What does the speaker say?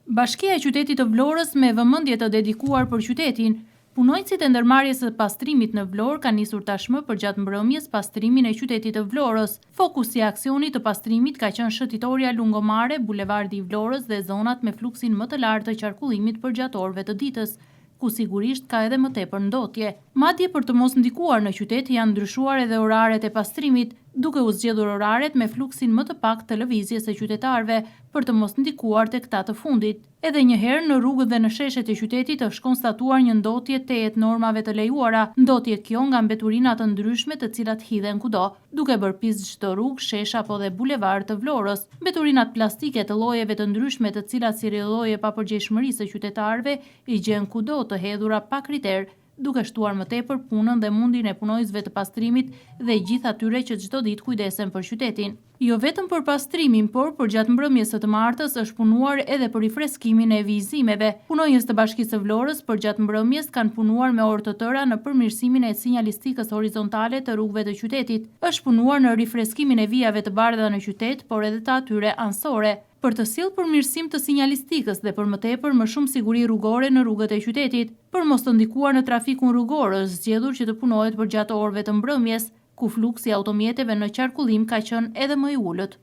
Bashkia e qytetit të Vlorës me vëmendje të dedikuar për qytetin, punojësit e ndërmarrjes së pastrimit në Vlorë kanë nisur tashmë përgjatë mbrëmjes pastrimin e qytetit të Vlorës. Fokusi i aksionit të pastrimit ka qenë shëtitoria lungomare, bulevardi i Vlorës dhe zonat me fluksin më të lartë të qarkullimit përgjatë orëve të ditës, ku sigurisht ka edhe më tepër ndotje. Madje për të mos ndikuar në qytet janë ndryshuar edhe oraret e pastrimit, duke u zgjedhur oraret me fluksin më të pak të lëvizjes së qytetarëve për të mos ndikuar tek ta të fundit. Edhe një herë në rrugët dhe në sheshet e qytetit është konstatuar një ndotje tejet normave të lejuara, ndotje kjo nga mbeturina të ndryshme të cilat hidhen kudo, duke bërë pis çdo rrugë, shesh apo dhe bulevard të Vlorës. Mbeturinat plastike të llojeve të ndryshme të cilat si lloje papërgjegjshmërisë së qytetarëve i gjen kudo të hedhura pa kriter, duke shtuar më tepër punën dhe mundin e punojësve të pastrimit dhe gjithë atyre që çdo ditë kujdesen për qytetin. Jo vetëm për pastrimin, por përgjatë mbrëmjes së të martës është punuar edhe për rifreskimin e vijzimeve. Punojës të Bashkisë së Vlorës përgjatë mbrëmjes kanë punuar me orë të tëra në përmirësimin e sinjalistikës horizontale të rrugëve të qytetit. Është punuar në rifreskimin e vijave të bardha në qytet, por edhe të atyre anësore, për të sjellë përmirësim të sinjalistikës dhe për më tepër më shumë siguri rrugore në rrugët e qytetit. Për mos të ndikuar në trafikun rrugor, është zgjedhur që të punohet përgjatë orëve të mbrëmjes, ku fluksi i automjeteve në qarkullim ka qenë edhe më i ulët.